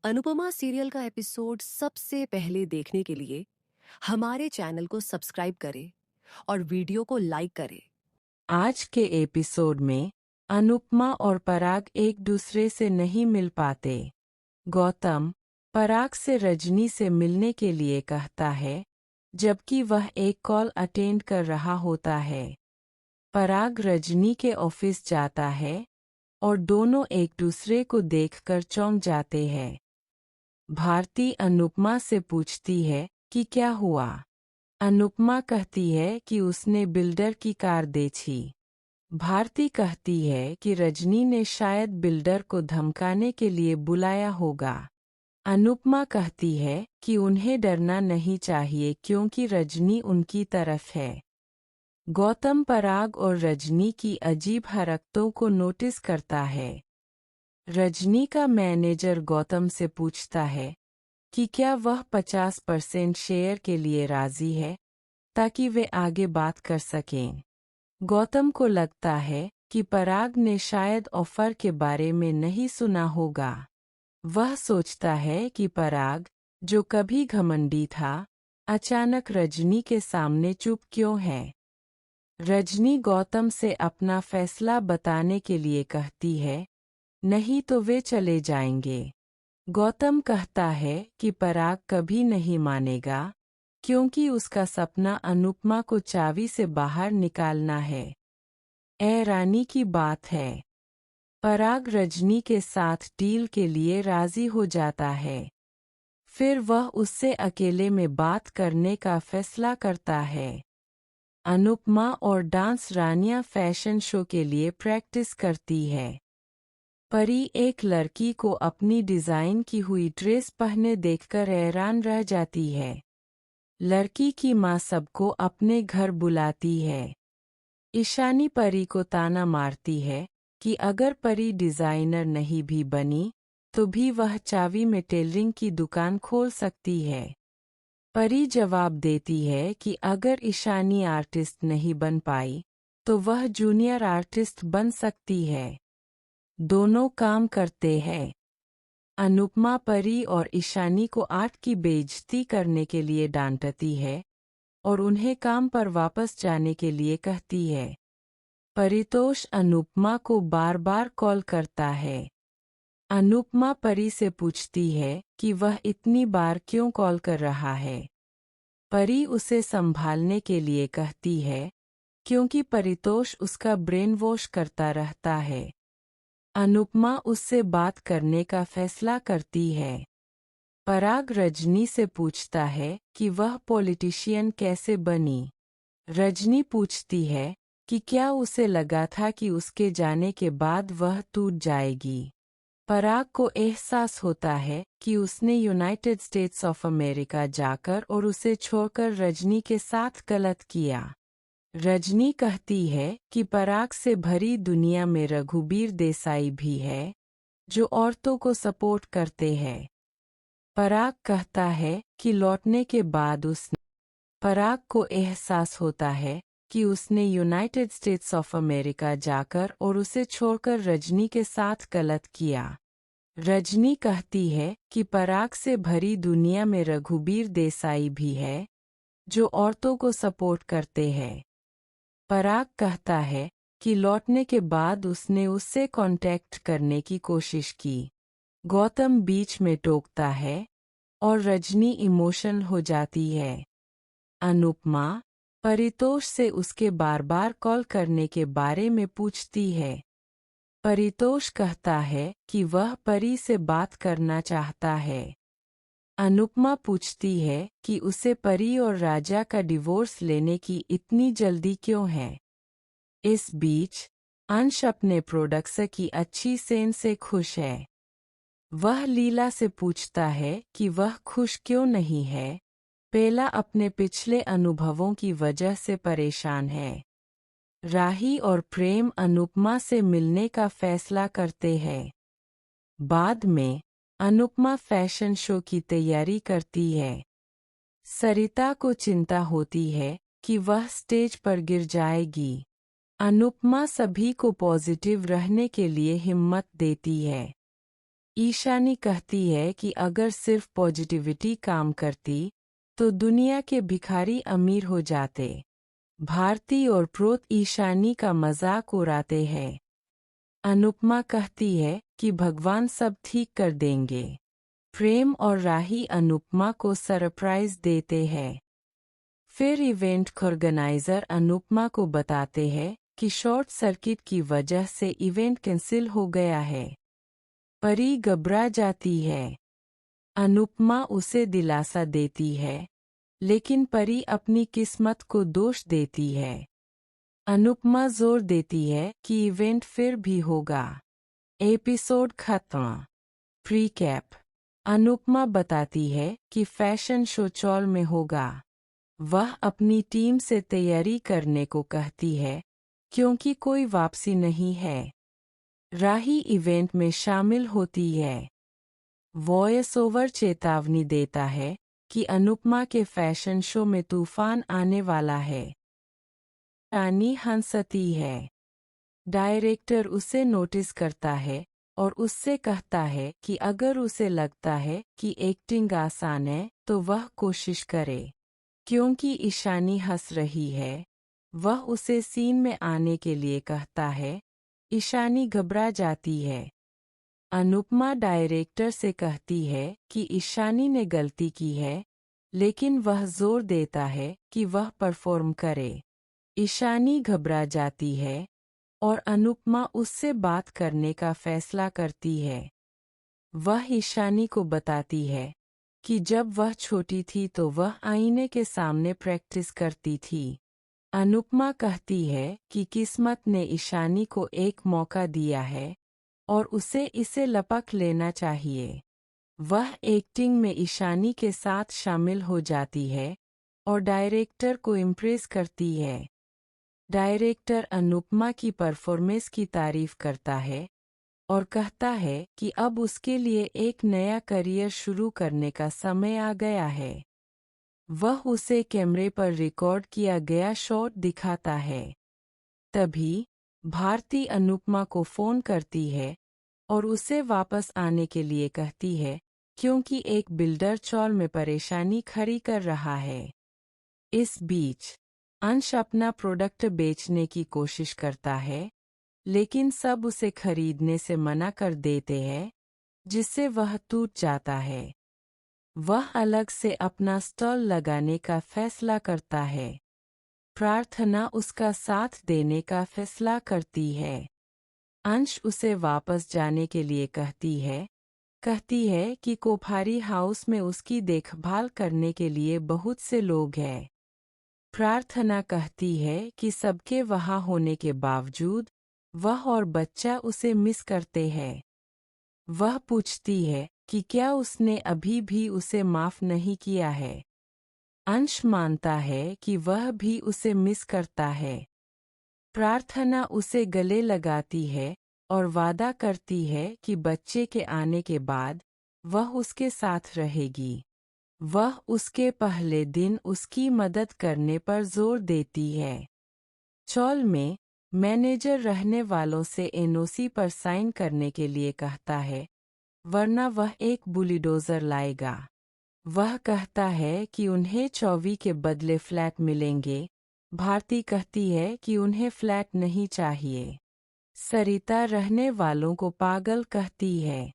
Anupama serial का episode सबसे पहले देखने के लिए हमारे चैनल को सब्सक्राइब करें और वीडियो को लाइक करें। आज के एपिसोड में अनुपमा और पराग एक दूसरे से नहीं मिल पाते। गौतम पराग से रजनी से मिलने के लिए कहता है, जबकि वह एक कॉल अटेंड कर रहा होता है। पराग रजनी के ऑफिस जाता है और दोनों एक दूसरे को देखकर चौंक जाते हैं। भारती अनुपमा से पूछती है कि क्या हुआ। अनुपमा कहती है कि उसने बिल्डर की कार देखी। भारती कहती है कि रजनी ने शायद बिल्डर को धमकाने के लिए बुलाया होगा। अनुपमा कहती है कि उन्हें डरना नहीं चाहिए क्योंकि रजनी उनकी तरफ है। गौतम पराग और रजनी की अजीब हरकतों को नोटिस करता है। रजनी का मैनेजर गौतम से पूछता है कि क्या वह 50% शेयर के लिए राजी है, ताकि वे आगे बात कर सकें। गौतम को लगता है कि पराग ने शायद ऑफर के बारे में नहीं सुना होगा। वह सोचता है कि पराग, जो कभी घमंडी था, अचानक रजनी के सामने चुप क्यों है। रजनी गौतम से अपना फैसला बताने के लिए कहती है, नहीं तो वे चले जाएंगे। गौतम कहता है कि पराग कभी नहीं मानेगा, क्योंकि उसका सपना अनुपमा को चाबी से बाहर निकालना है। ए रानी की बात है। पराग रजनी के साथ डील के लिए राजी हो जाता है। फिर वह उससे अकेले में बात करने का फैसला करता है। अनुपमा और डांस रानियां फैशन शो के लिए प्रैक्टिस करती है। परी एक लड़की को अपनी डिज़ाइन की हुई ड्रेस पहने देखकर हैरान रह जाती है। लड़की की माँ सबको अपने घर बुलाती है। ईशानी परी को ताना मारती है कि अगर परी डिज़ाइनर नहीं भी बनी तो भी वह चावी में टेलरिंग की दुकान खोल सकती है। परी जवाब देती है कि अगर ईशानी आर्टिस्ट नहीं बन पाई तो वह जूनियर आर्टिस्ट बन सकती है। दोनों काम करते हैं। अनुपमा परी और ईशानी को आर्ट की बेइज्जती करने के लिए डांटती है और उन्हें काम पर वापस जाने के लिए कहती है। परितोष अनुपमा को बार बार कॉल करता है। अनुपमा परी से पूछती है कि वह इतनी बार क्यों कॉल कर रहा है। परी उसे संभालने के लिए कहती है, क्योंकि परितोष उसका ब्रेन वॉश करता रहता है। अनुपमा उससे बात करने का फैसला करती है। पराग रजनी से पूछता है कि वह पॉलिटिशियन कैसे बनी। रजनी पूछती है कि क्या उसे लगा था कि उसके जाने के बाद वह टूट जाएगी। पराग को एहसास होता है कि उसने यूनाइटेड स्टेट्स ऑफ अमेरिका जाकर और उसे छोड़कर रजनी के साथ गलत किया। रजनी कहती है कि पराग से भरी दुनिया में रघुबीर देसाई भी है, जो औरतों को सपोर्ट करते हैं। पराग कहता है कि लौटने के बाद पराग को एहसास होता है कि उसने यूनाइटेड स्टेट्स ऑफ अमेरिका जाकर और उसे छोड़कर रजनी के साथ गलत किया। रजनी कहती है कि पराग से भरी दुनिया में रघुबीर देसाई भी है, जो औरतों को सपोर्ट करते हैं। पराग कहता है कि लौटने के बाद उसने उससे कांटेक्ट करने की कोशिश की। गौतम बीच में टोकता है और रजनी इमोशनल हो जाती है। अनुपमा परितोष से उसके बार बार कॉल करने के बारे में पूछती है। परितोष कहता है कि वह परी से बात करना चाहता है। अनुपमा पूछती है कि उसे परी और राजा का डिवोर्स लेने की इतनी जल्दी क्यों है। इस बीच अंश अपने प्रोडक्ट्स की अच्छी सेल से खुश है। वह लीला से पूछता है कि वह खुश क्यों नहीं है। पेला अपने पिछले अनुभवों की वजह से परेशान है। राही और प्रेम अनुपमा से मिलने का फैसला करते हैं। बाद में अनुपमा फैशन शो की तैयारी करती है। सरिता को चिंता होती है कि वह स्टेज पर गिर जाएगी। अनुपमा सभी को पॉजिटिव रहने के लिए हिम्मत देती है। ईशानी कहती है कि अगर सिर्फ पॉजिटिविटी काम करती तो दुनिया के भिखारी अमीर हो जाते। भारती और प्रोत ईशानी का मजाक उड़ाते हैं। अनुपमा कहती है कि भगवान सब ठीक कर देंगे। प्रेम और राही अनुपमा को सरप्राइज देते हैं। फिर इवेंट ऑर्गेनाइजर अनुपमा को बताते हैं कि शॉर्ट सर्किट की वजह से इवेंट कैंसिल हो गया है। परी घबरा जाती है। अनुपमा उसे दिलासा देती है, लेकिन परी अपनी किस्मत को दोष देती है। अनुपमा जोर देती है कि इवेंट फिर भी होगा। एपिसोड खत्म। प्रीकैप। अनुपमा बताती है कि फैशन शो चौल में होगा। वह अपनी टीम से तैयारी करने को कहती है, क्योंकि कोई वापसी नहीं है। राही इवेंट में शामिल होती है। वॉयस ओवर चेतावनी देता है कि अनुपमा के फैशन शो में तूफान आने वाला है। रानी हंसती है। डायरेक्टर उसे नोटिस करता है और उससे कहता है कि अगर उसे लगता है कि एक्टिंग आसान है तो वह कोशिश करे। क्योंकि ईशानी हंस रही है, वह उसे सीन में आने के लिए कहता है। ईशानी घबरा जाती है। अनुपमा डायरेक्टर से कहती है कि ईशानी ने गलती की है, लेकिन वह जोर देता है कि वह परफॉर्म करे। ईशानी घबरा जाती है और अनुपमा उससे बात करने का फैसला करती है। वह ईशानी को बताती है कि जब वह छोटी थी तो वह आईने के सामने प्रैक्टिस करती थी। अनुपमा कहती है कि किस्मत ने ईशानी को एक मौका दिया है और उसे इसे लपक लेना चाहिए। वह एक्टिंग में ईशानी के साथ शामिल हो जाती है और डायरेक्टर को इम्प्रेस करती है। डायरेक्टर अनुपमा की परफॉर्मेंस की तारीफ करता है और कहता है कि अब उसके लिए एक नया करियर शुरू करने का समय आ गया है। वह उसे कैमरे पर रिकॉर्ड किया गया शॉट दिखाता है। तभी भारती अनुपमा को फ़ोन करती है और उसे वापस आने के लिए कहती है, क्योंकि एक बिल्डर चौल में परेशानी खड़ी कर रहा है। इस बीच अंश अपना प्रोडक्ट बेचने की कोशिश करता है, लेकिन सब उसे खरीदने से मना कर देते हैं, जिससे वह टूट जाता है। वह अलग से अपना स्टॉल लगाने का फैसला करता है। प्रार्थना उसका साथ देने का फैसला करती है। अंश उसे वापस जाने के लिए कहती है कि कोठारी हाउस में उसकी देखभाल करने के लिए बहुत से लोग हैं। प्रार्थना कहती है कि सबके वहाँ होने के बावजूद वह और बच्चा उसे मिस करते हैं। वह पूछती है कि क्या उसने अभी भी उसे माफ नहीं किया है। अंश मानता है कि वह भी उसे मिस करता है। प्रार्थना उसे गले लगाती है और वादा करती है कि बच्चे के आने के बाद वह उसके साथ रहेगी। वह उसके पहले दिन उसकी मदद करने पर जोर देती है। चौल में मैनेजर रहने वालों से एनओसी पर साइन करने के लिए कहता है, वरना वह एक बुलडोजर लाएगा। वह कहता है कि उन्हें 24 के बदले फ्लैट मिलेंगे। भारती कहती है कि उन्हें फ्लैट नहीं चाहिए। सरिता रहने वालों को पागल कहती है।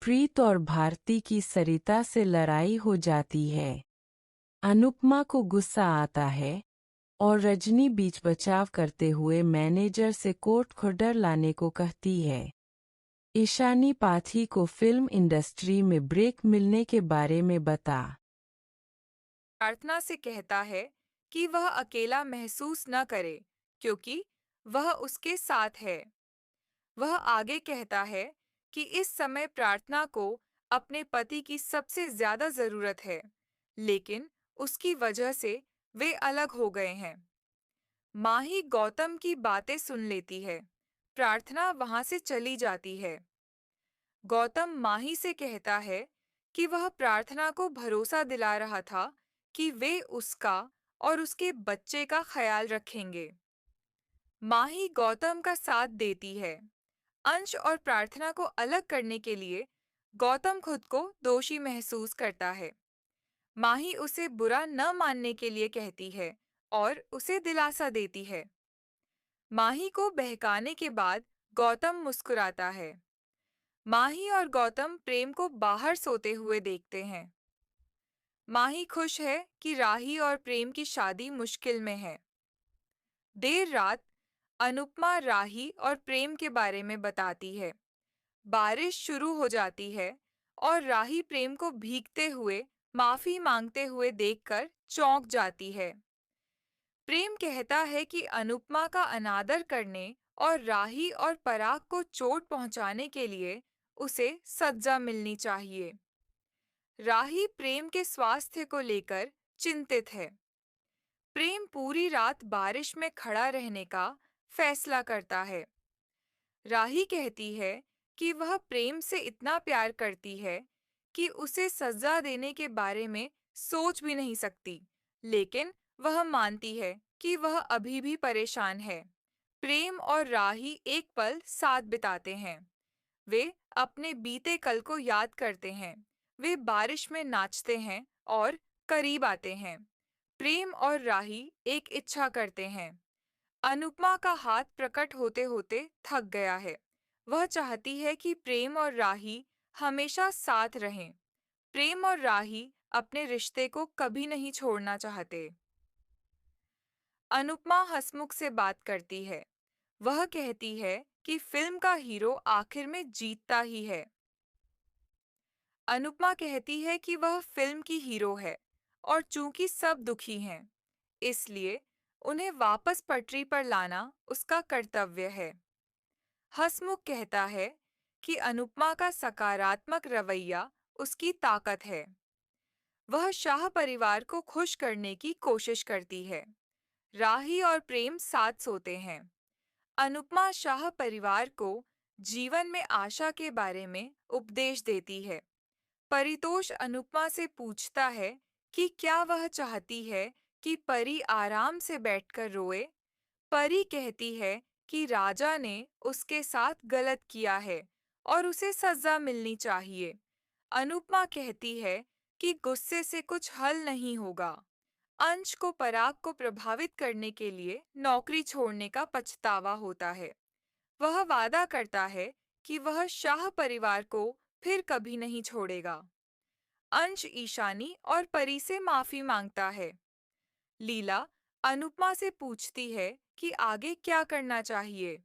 प्रीत और भारती की सरिता से लड़ाई हो जाती है। अनुपमा को गुस्सा आता है और रजनी बीच बचाव करते हुए मैनेजर से कोर्ट ऑर्डर लाने को कहती है। ईशानी पाठी को फिल्म इंडस्ट्री में ब्रेक मिलने के बारे में बता। प्रार्थना से कहता है कि वह अकेला महसूस न करे, क्योंकि वह उसके साथ है। वह आगे कहता है कि इस समय प्रार्थना को अपने पति की सबसे ज्यादा जरूरत है, लेकिन उसकी वजह से वे अलग हो गए हैं। माही गौतम की बातें सुन लेती है। प्रार्थना वहां से चली जाती है। गौतम माही से कहता है कि वह प्रार्थना को भरोसा दिला रहा था कि वे उसका और उसके बच्चे का ख्याल रखेंगे। माही गौतम का साथ देती है। अंश और प्रार्थना को अलग करने के लिए गौतम खुद को दोषी महसूस करता है। माही उसे बुरा न मानने के लिए कहती है और उसे दिलासा देती है। माही को बहकाने के बाद गौतम मुस्कुराता है। माही और गौतम प्रेम को बाहर सोते हुए देखते हैं। माही खुश है कि राही और प्रेम की शादी मुश्किल में है। देर रात अनुपमा राही और प्रेम के बारे में बताती है। बारिश शुरू हो जाती है और राही प्रेम को भीगते हुए माफी मांगते हुए देखकर चौंक जाती है। प्रेम कहता है कि अनुपमा का अनादर करने और राही और पराग को चोट पहुंचाने के लिए उसे सजा मिलनी चाहिए। राही प्रेम के स्वास्थ्य को लेकर चिंतित है। प्रेम पूरी रात बारिश में खड़ा रहने का फैसला करता है। राही कहती है कि वह प्रेम से इतना प्यार करती है कि उसे सजा देने के बारे में सोच भी नहीं सकती, लेकिन वह मानती है कि वह अभी भी परेशान है। प्रेम और राही एक पल साथ बिताते हैं। वे अपने बीते कल को याद करते हैं। वे बारिश में नाचते हैं और करीब आते हैं। प्रेम और राही एक इच्छा करते हैं। अनुपमा का हाथ प्रकट होते होते थक गया है। वह चाहती है कि प्रेम और राही हमेशा साथ रहें। प्रेम और राही अपने रिश्ते को कभी नहीं छोड़ना चाहते। अनुपमा हंसमुख से बात करती है। वह कहती है कि फिल्म का हीरो आखिर में जीतता ही है। अनुपमा कहती है कि वह फिल्म की हीरो है और चूंकि सब दुखी हैं, इसलिए उन्हें वापस पटरी पर लाना उसका कर्तव्य है। हंसमुख कहता है कि अनुपमा का सकारात्मक रवैया उसकी ताकत है। वह शाह परिवार को खुश करने की कोशिश करती है। राही और प्रेम साथ सोते हैं। अनुपमा शाह परिवार को जीवन में आशा के बारे में उपदेश देती है। परितोष अनुपमा से पूछता है कि क्या वह चाहती है कि परी आराम से बैठकर रोए। परी कहती है कि राजा ने उसके साथ गलत किया है और उसे सजा मिलनी चाहिए। अनुपमा कहती है कि गुस्से से कुछ हल नहीं होगा। अंश को पराग को प्रभावित करने के लिए नौकरी छोड़ने का पछतावा होता है। वह वादा करता है कि वह शाह परिवार को फिर कभी नहीं छोड़ेगा। अंश ईशानी और परी से माफी मांगता है। लीला अनुपमा से पूछती है कि आगे क्या करना चाहिए।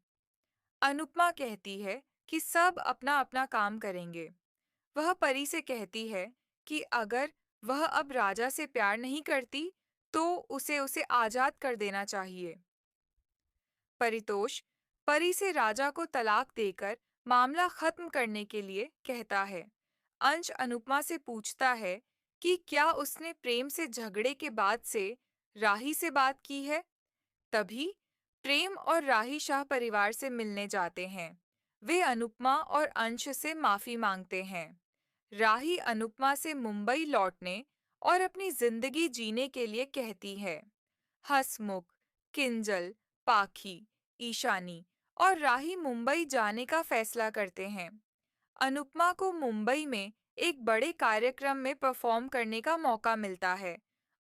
अनुपमा कहती है कि सब अपना अपना काम करेंगे। वह परी से कहती है कि अगर वह अब राजा से प्यार नहीं करती तो उसे आजाद कर देना चाहिए। परितोष परी से राजा को तलाक देकर मामला खत्म करने के लिए कहता है। अंश अनुपमा से पूछता है कि क्या उसने प्रेम से झगड़े के बाद से राही से बात की है। तभी प्रेम और राही शाह परिवार से मिलने जाते हैं। वे अनुपमा और अंश से माफी मांगते हैं। राही अनुपमा से मुंबई लौटने और अपनी जिंदगी जीने के लिए कहती है। हंसमुख, किंजल, पाखी, ईशानी और राही मुंबई जाने का फैसला करते हैं। अनुपमा को मुंबई में एक बड़े कार्यक्रम में परफॉर्म करने का मौका मिलता है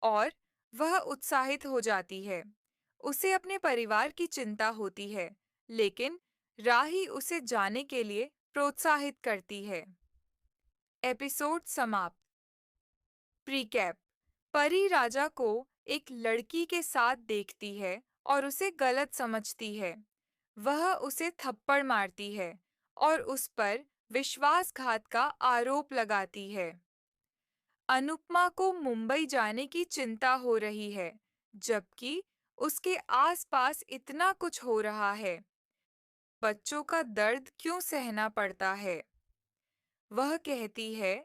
और वह उत्साहित हो जाती है। उसे अपने परिवार की चिंता होती है, लेकिन राही उसे जाने के लिए प्रोत्साहित करती है। एपिसोड समाप्त। प्रीकैप। परी राजा को एक लड़की के साथ देखती है और उसे गलत समझती है। वह उसे थप्पड़ मारती है और उस पर विश्वासघात का आरोप लगाती है। अनुपमा को मुंबई जाने की चिंता हो रही है, जबकि उसके आसपास इतना कुछ हो रहा है। बच्चों का दर्द क्यों सहना पड़ता है? वह कहती है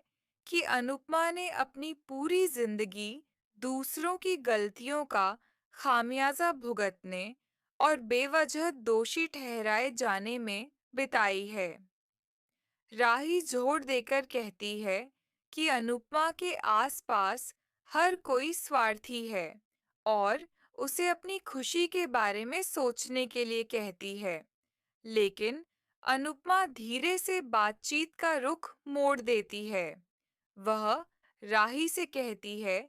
कि अनुपमा ने अपनी पूरी जिंदगी दूसरों की गलतियों का खामियाजा भुगतने और बेवजह दोषी ठहराए जाने में बिताई है। राही जोर देकर कहती है कि अनुपमा के आसपास हर कोई स्वार्थी है और उसे अपनी खुशी के बारे में सोचने के लिए कहती है, लेकिन अनुपमा धीरे से बातचीत का रुख मोड़ देती है। वह राही से कहती है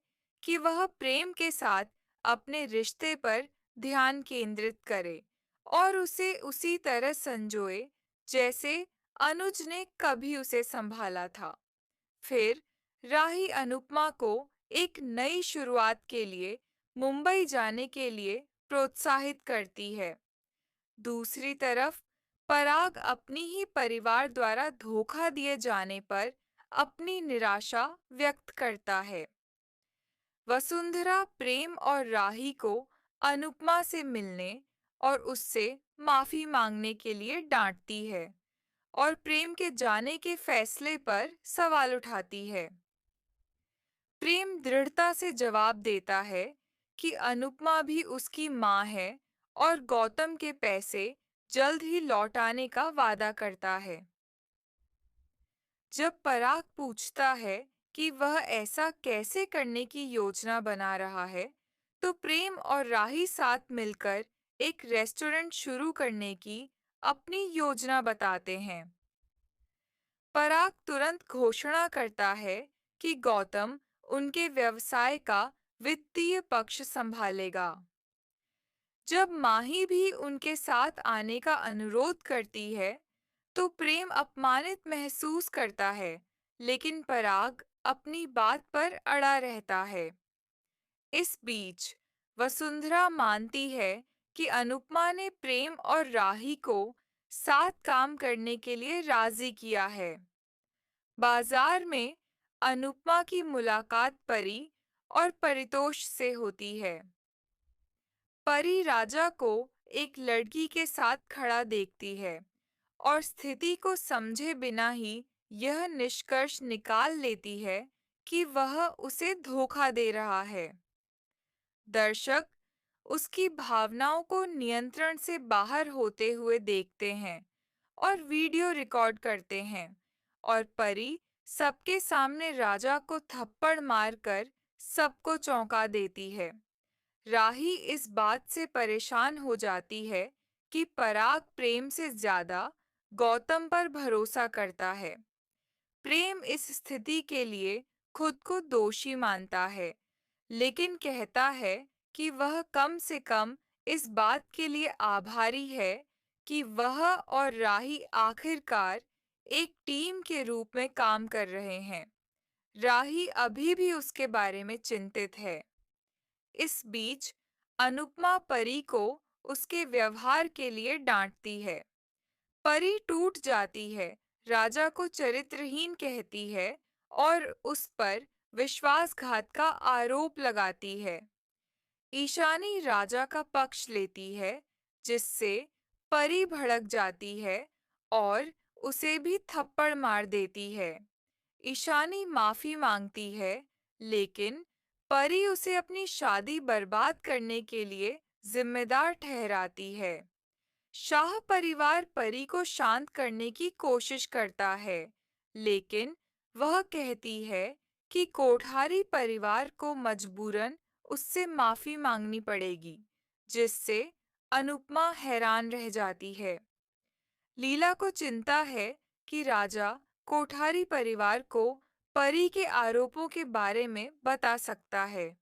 कि वह प्रेम के साथ अपने रिश्ते पर ध्यान केंद्रित करे और उसे उसी तरह संजोए जैसे अनुज ने कभी उसे संभाला था। फिर राही अनुपमा को एक नई शुरुआत के लिए मुंबई जाने के लिए प्रोत्साहित करती है। दूसरी तरफ पराग अपनी ही परिवार द्वारा धोखा दिए जाने पर अपनी निराशा व्यक्त करता है। वसुंधरा प्रेम और राही को अनुपमा से मिलने और उससे माफी मांगने के लिए डांटती है और प्रेम के जाने के फैसले पर सवाल उठाती है। प्रेम दृढ़ता से जवाब देता है कि अनुपमा भी उसकी माँ है और गौतम के पैसे जल्द ही लौटाने का वादा करता है। जब पराग पूछता है कि वह ऐसा कैसे करने की योजना बना रहा है, तो प्रेम और राही साथ मिलकर एक रेस्टोरेंट शुरू करने की अपनी योजना बताते हैं। पराग तुरंत घोषणा करता है कि गौतम उनके व्यवसाय का वित्तीय पक्ष संभालेगा। जब माही भी उनके साथ आने का अनुरोध करती है, तो प्रेम अपमानित महसूस करता है, लेकिन पराग अपनी बात पर अड़ा रहता है। इस बीच वसुंधरा मानती है कि अनुपमा ने प्रेम और राही को साथ काम करने के लिए राजी किया है। बाजार में अनुपमा की मुलाकात परी और परितोष से होती है। परी राजा को एक लड़की के साथ खड़ा देखती है और स्थिति को समझे बिना ही यह निष्कर्ष निकाल लेती है कि वह उसे धोखा दे रहा है। दर्शक उसकी भावनाओं को नियंत्रण से बाहर होते हुए देखते हैं और वीडियो रिकॉर्ड करते हैं और परी सबके सामने राजा को थप्पड़ मारकर सबको चौंका देती है। राही इस बात से परेशान हो जाती है कि पराग प्रेम से ज्यादा गौतम पर भरोसा करता है। प्रेम इस स्थिति के लिए खुद को दोषी मानता है, लेकिन कहता है कि वह कम से कम इस बात के लिए आभारी है कि वह और राही आखिरकार एक टीम के रूप में काम कर रहे हैं। राही अभी भी उसके बारे में चिंतित है। इस बीच अनुपमा परी को उसके व्यवहार के लिए डांटती है। परी टूट जाती है, राजा को चरित्रहीन कहती है और उस पर विश्वासघात का आरोप लगाती है। ईशानी राजा का पक्ष लेती है, जिससे परी भड़क जाती है और उसे भी थप्पड़ मार देती है। ईशानी माफी मांगती है, लेकिन परी उसे अपनी शादी बर्बाद करने के लिए जिम्मेदार ठहराती है। शाह परिवार परी को शांत करने की कोशिश करता है, लेकिन वह कहती है कि कोठारी परिवार को मजबूरन उससे माफी मांगनी पड़ेगी, जिससे अनुपमा हैरान रह जाती है। लीला को चिंता है कि राजा कोठारी परिवार को परी के आरोपों के बारे में बता सकता है।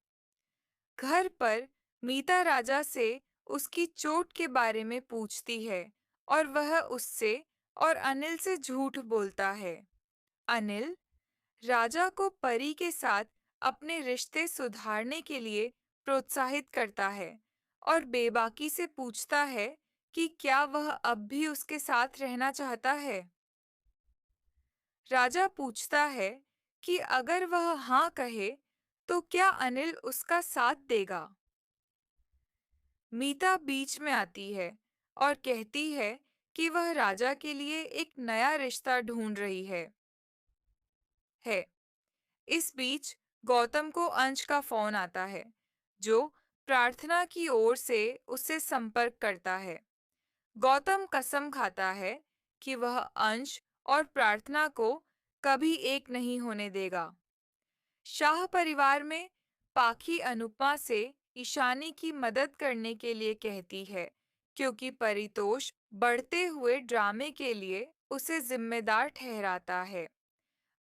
घर पर मीता राजा से उसकी चोट के बारे में पूछती है और वह उससे और अनिल से झूठ बोलता है। अनिल राजा को परी के साथ अपने रिश्ते सुधारने के लिए प्रोत्साहित करता है और बेबाकी से पूछता है कि क्या वह अब भी उसके साथ रहना चाहता है। राजा पूछता है कि अगर वह हाँ कहे तो क्या अनिल उसका साथ देगा। मीता बीच में आती है और कहती है कि वह राजा के लिए एक नया रिश्ता ढूंढ रही है। इस बीच गौतम को अंश का फोन आता है, जो प्रार्थना की ओर से उससे संपर्क करता है। गौतम कसम खाता है कि वह अंश और प्रार्थना को कभी एक नहीं होने देगा। शाह परिवार में पाखी अनुपमा से ईशानी की मदद करने के लिए कहती है, क्योंकि परितोष बढ़ते हुए ड्रामे के लिए उसे जिम्मेदार ठहराता है।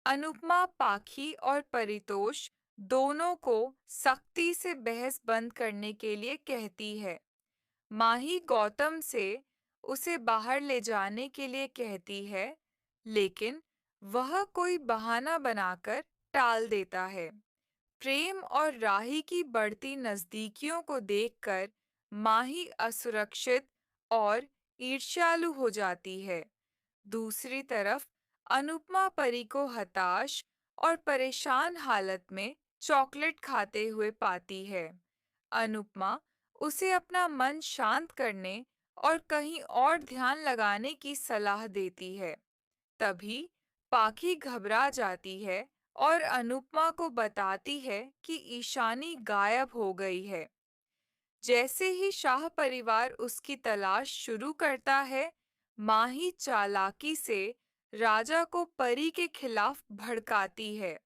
अनुपमा पाखी और परितोष दोनों को सख्ती से बहस बंद करने के लिए कहती है। माही गौतम से उसे बाहर ले जाने के लिए कहती है, लेकिन वह कोई बहाना बनाकर टाल देता है। प्रेम और राही की बढ़ती नजदीकियों को देखकर माही असुरक्षित और ईर्ष्यालु हो जाती है। दूसरी तरफ अनुपमा परी को हताश और परेशान हालत में चॉकलेट खाते हुए पाती है। अनुपमा उसे अपना मन शांत करने और कहीं और ध्यान लगाने की सलाह देती है। तभी पाखी घबरा जाती है और अनुपमा को बताती है कि ईशानी गायब हो गई है। जैसे ही शाह परिवार उसकी तलाश शुरू करता है, माही चालाकी से राजा को परी के खिलाफ भड़काती है।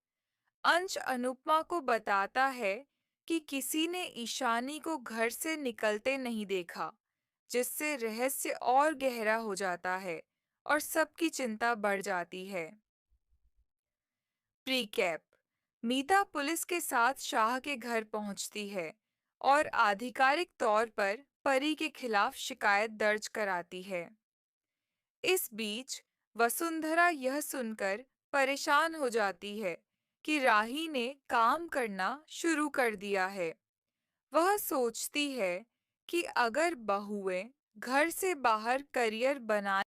अंश अनुपमा को बताता है कि किसी ने ईशानी को घर से निकलते नहीं देखा, जिससे रहस्य और गहरा हो जाता है और सबकी चिंता बढ़ जाती है। प्रीकैप। मीता पुलिस के साथ शाह के घर पहुंचती है और आधिकारिक तौर पर परी के खिलाफ शिकायत दर्ज कराती है। इस बीच वसुंधरा यह सुनकर परेशान हो जाती है कि राही ने काम करना शुरू कर दिया है। वह सोचती है कि अगर बहुएं घर से बाहर करियर बना